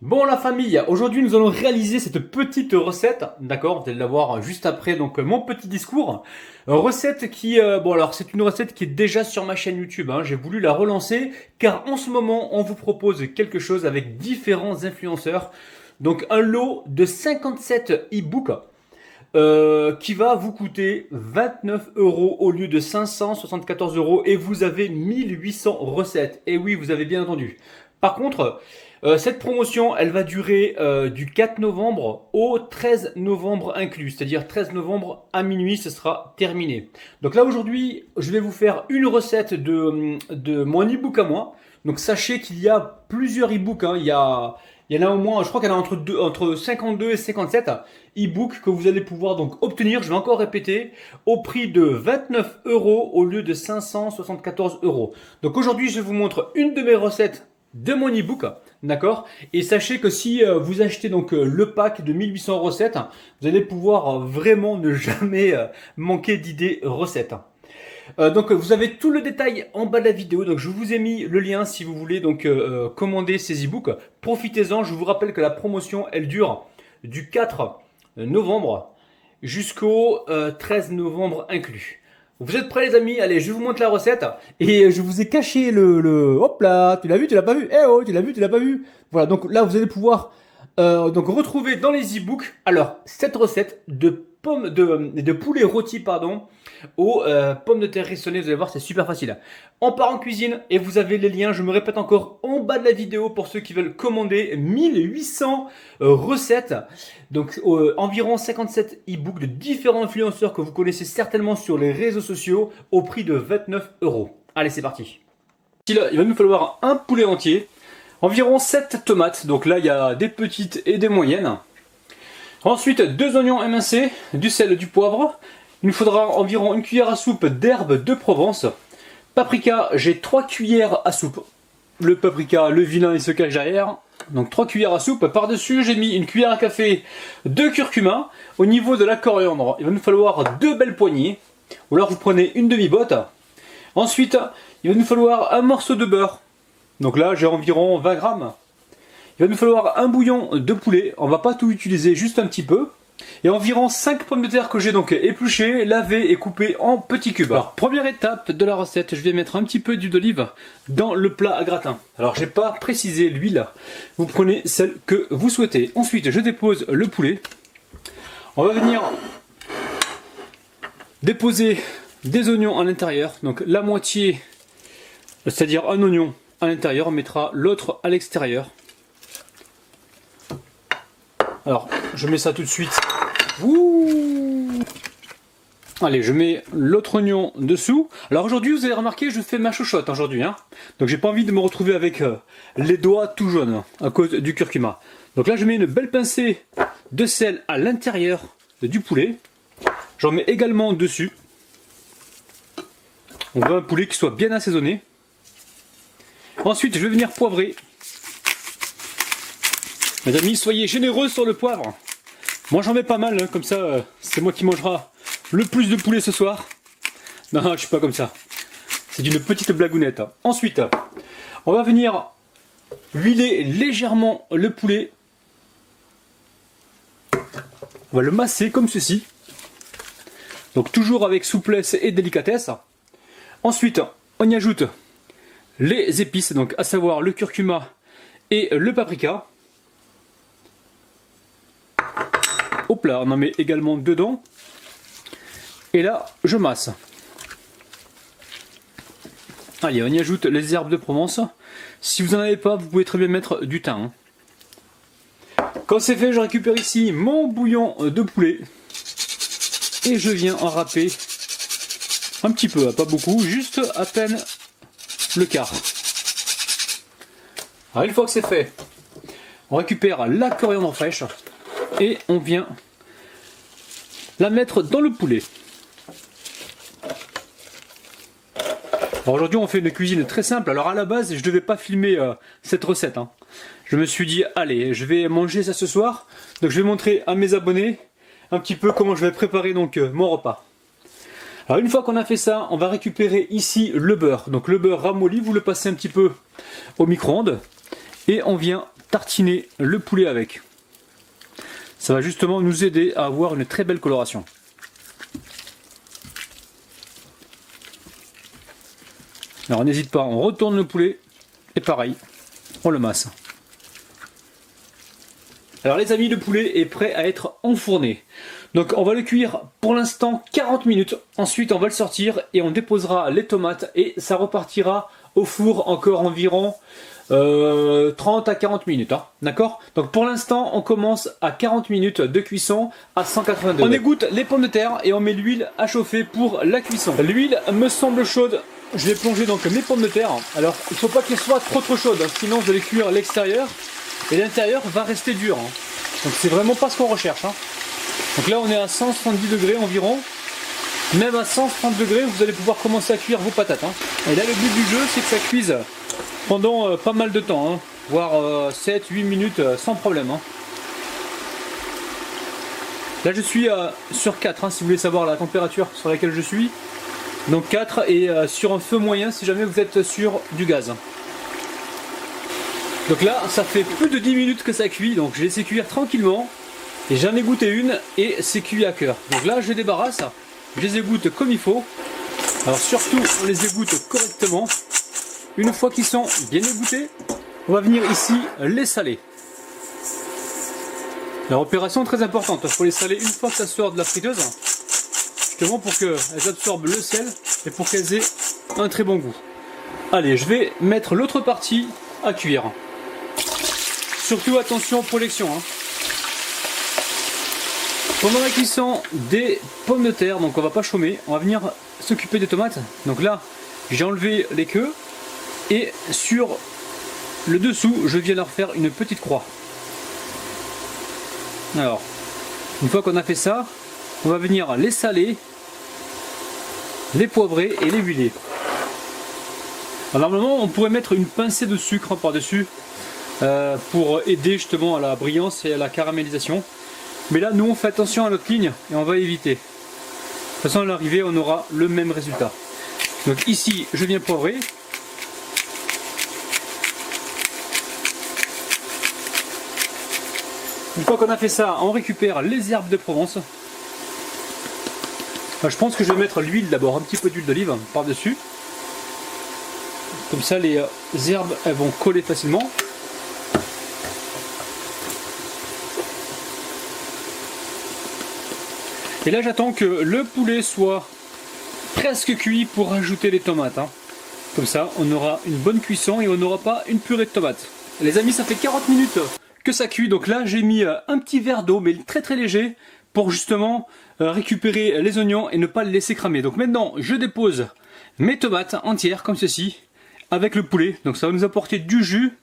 Bon la famille, aujourd'hui nous allons réaliser cette petite recette, d'accord, vous allez la voir juste après donc mon petit discours. Recette qui, bon alors c'est une recette qui est déjà sur ma chaîne YouTube, hein. J'ai voulu la relancer car en ce moment on vous propose quelque chose avec différents influenceurs. Donc un lot de 57 e-books qui va vous coûter 29 euros au lieu de 574 euros et vous avez 1800 recettes. Et oui, vous avez bien entendu. Par contre, cette promotion, elle va durer du 4 novembre au 13 novembre inclus, c'est-à-dire 13 novembre à minuit, ce sera terminé. Donc là aujourd'hui, je vais vous faire une recette de mon e-book à moi. Donc sachez qu'il y a plusieurs e-books, hein. Il y en a au moins, je crois qu'il y en a entre 52 et 57 e-books que vous allez pouvoir donc obtenir, je vais encore répéter, au prix de 29 euros au lieu de 574 euros. Donc aujourd'hui, je vous montre une de mes recettes de mon e-book, d'accord? Et sachez que si vous achetez donc le pack de 1800 recettes, vous allez pouvoir vraiment ne jamais manquer d'idées recettes. Donc vous avez tout le détail en bas de la vidéo, donc je vous ai mis le lien si vous voulez donc commander ces e-books. Profitez-en, je vous rappelle que la promotion elle dure du 4 novembre jusqu'au 13 novembre inclus. Vous êtes prêts les amis? Allez, je vous montre la recette et je vous ai caché hop là, tu l'as vu, tu l'as pas vu? Eh oh, tu l'as vu, tu l'as pas vu? Voilà, donc là vous allez pouvoir donc retrouver dans les e-books alors cette recette de poulet rôti pardon aux pommes de terre rissonnées. Vous allez voir, c'est super facile. On part en cuisine et vous avez les liens, je me répète encore, en bas de la vidéo pour ceux qui veulent commander 1800 recettes. Donc environ 57 e-books de différents influenceurs que vous connaissez certainement sur les réseaux sociaux au prix de 29 euros. Allez, c'est parti. Il va nous falloir un poulet entier, environ 7 tomates. Donc là, il y a des petites et des moyennes. Ensuite, 2 oignons émincés, du sel, du poivre. Il nous faudra environ une cuillère à soupe d'herbes de Provence. Paprika, j'ai 3 cuillères à soupe. Le paprika, le vilain, il se cache derrière. Donc 3 cuillères à soupe. Par-dessus, j'ai mis une cuillère à café de curcuma. Au niveau de la coriandre, il va nous falloir 2 belles poignées. Ou alors vous prenez une demi-botte. Ensuite, il va nous falloir un morceau de beurre. Donc là, j'ai environ 20 grammes. Il va nous falloir un bouillon de poulet, on va pas tout utiliser, juste un petit peu. Et environ 5 pommes de terre que j'ai donc épluchées, lavées et coupées en petits cubes. Alors, première étape de la recette, je vais mettre un petit peu d'huile d'olive dans le plat à gratin. Alors, j'ai pas précisé l'huile, vous prenez celle que vous souhaitez. Ensuite, je dépose le poulet. On va venir déposer des oignons à l'intérieur, donc la moitié, c'est-à-dire un oignon à l'intérieur, on mettra l'autre à l'extérieur. Alors, je mets ça tout de suite. Ouh. Allez, je mets l'autre oignon dessous. Alors aujourd'hui, vous avez remarqué, je fais ma chochotte aujourd'hui, hein. Donc j'ai pas envie de me retrouver avec les doigts tout jaunes à cause du curcuma. Donc là, je mets une belle pincée de sel à l'intérieur du poulet. J'en mets également dessus. On veut un poulet qui soit bien assaisonné. Ensuite, je vais venir poivrer. Mes amis, soyez généreux sur le poivre. Moi j'en mets pas mal, hein, comme ça c'est moi qui mangera le plus de poulet ce soir. Non, je suis pas comme ça. C'est une petite blagounette. Ensuite, on va venir huiler légèrement le poulet. On va le masser comme ceci. Donc toujours avec souplesse et délicatesse. Ensuite, on y ajoute les épices, donc à savoir le curcuma et le paprika. Hop là, on en met également dedans. Et là, je masse. Allez, on y ajoute les herbes de Provence. Si vous n'en avez pas, vous pouvez très bien mettre du thym. Quand c'est fait, je récupère ici mon bouillon de poulet. Et je viens en râper un petit peu, pas beaucoup, juste à peine le quart. Alors une fois que c'est fait, on récupère la coriandre fraîche. Et on vient la mettre dans le poulet. Alors aujourd'hui on fait une cuisine très simple. Alors à la base je ne devais pas filmer cette recette, hein. Je me suis dit allez, je vais manger ça ce soir. Donc je vais montrer à mes abonnés un petit peu comment je vais préparer donc mon repas. Alors une fois qu'on a fait ça, on va récupérer ici le beurre. Donc le beurre ramolli, vous le passez un petit peu au micro-ondes. Et on vient tartiner le poulet avec. Ça va justement nous aider à avoir une très belle coloration. Alors n'hésite pas, on retourne le poulet et pareil, on le masse. Alors les amis, le poulet est prêt à être enfourné. Donc on va le cuire pour l'instant 40 minutes. Ensuite on va le sortir et on déposera les tomates et ça repartira au four encore environ 30 à 40 minutes. Hein, d'accord? Donc pour l'instant on commence à 40 minutes de cuisson à 180 degrés. On égoutte les pommes de terre et on met l'huile à chauffer pour la cuisson. L'huile me semble chaude. Je vais plonger donc mes pommes de terre. Alors il ne faut pas qu'elles soient trop chaudes, sinon vous allez cuire l'extérieur. Et l'intérieur va rester dur. Hein. Donc c'est vraiment pas ce qu'on recherche. Hein. Donc là on est à 170 degrés environ. Même à 130 degrés vous allez pouvoir commencer à cuire vos patates. Hein. Et là le but du jeu c'est que ça cuise pendant pas mal de temps. Hein. Voire 7-8 minutes sans problème. Hein. Là je suis sur 4 hein, si vous voulez savoir la température sur laquelle je suis. Donc 4 et sur un feu moyen si jamais vous êtes sur du gaz. Donc là, ça fait plus de 10 minutes que ça cuit, donc je laisse cuire tranquillement. Et j'en ai goûté une et c'est cuit à cœur. Donc là, je les débarrasse, je les égoutte comme il faut. Alors surtout, on les égoutte correctement. Une fois qu'ils sont bien égouttés, on va venir ici les saler. La opération très importante, il faut les saler une fois que ça sort de la friteuse. Justement pour qu'elles absorbent le sel et pour qu'elles aient un très bon goût. Allez, je vais mettre l'autre partie à cuire. Surtout attention projection. Hein. Pendant la cuisson des pommes de terre, donc on va pas chômer, on va venir s'occuper des tomates. Donc là, j'ai enlevé les queues et sur le dessous, je viens leur faire une petite croix. Alors, une fois qu'on a fait ça, on va venir les saler, les poivrer et les huiler. Alors normalement, on pourrait mettre une pincée de sucre par-dessus. Pour aider justement à la brillance et à la caramélisation. Mais là, nous, on fait attention à notre ligne et on va éviter. De toute façon, à l'arrivée, on aura le même résultat. Donc ici, je viens poivrer. Une fois qu'on a fait ça, on récupère les herbes de Provence. Enfin, je pense que je vais mettre l'huile d'abord, un petit peu d'huile d'olive par-dessus. Comme ça, les herbes, elles vont coller facilement. Et là j'attends que le poulet soit presque cuit pour ajouter les tomates. Hein. Comme ça on aura une bonne cuisson et on n'aura pas une purée de tomates. Les amis, ça fait 40 minutes que ça cuit. Donc là j'ai mis un petit verre d'eau, mais très très léger, pour justement récupérer les oignons et ne pas les laisser cramer. Donc maintenant je dépose mes tomates entières comme ceci avec le poulet. Donc ça va nous apporter du jus.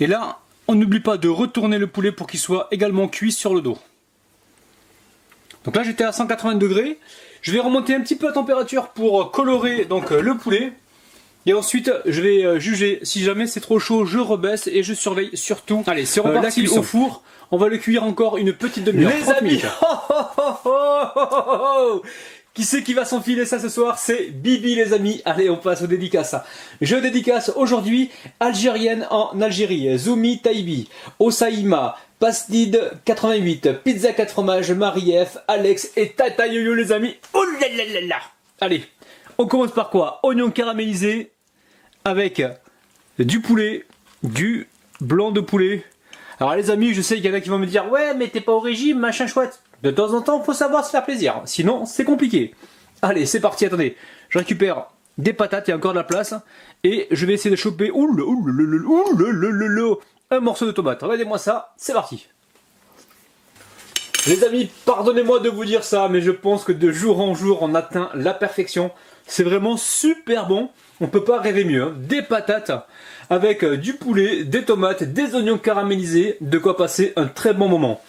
Et là on n'oublie pas de retourner le poulet pour qu'il soit également cuit sur le dos. Donc là j'étais à 180 degrés, je vais remonter un petit peu la température pour colorer donc le poulet. Et ensuite je vais juger, si jamais c'est trop chaud je rebaisse et je surveille surtout. Allez, c'est reparti au four, on va le cuire encore une petite demi-heure. Les amis, qui c'est qui va s'enfiler ça ce soir? C'est Bibi les amis. Allez, on passe aux dédicaces. Je dédicace aujourd'hui Algérienne en Algérie, Zoumi Taibi, Osaïma, Pastide 88, Pizza 4 fromages, Marie-F, Alex et Tata Yoyo les amis. Oh là là là là. Allez, on commence par quoi? Oignons caramélisés avec du poulet, du blanc de poulet. Alors les amis, je sais qu'il y en a qui vont me dire ouais mais t'es pas au régime, machin chouette. De temps en temps, il faut savoir se faire plaisir, sinon c'est compliqué. Allez, c'est parti, attendez, je récupère des patates, il y a encore de la place, et je vais essayer de choper un morceau de tomate. Regardez-moi ça, c'est parti. Les amis, pardonnez-moi de vous dire ça, mais je pense que de jour en jour, on atteint la perfection. C'est vraiment super bon, on peut pas rêver mieux. Hein. Des patates avec du poulet, des tomates, des oignons caramélisés, de quoi passer un très bon moment.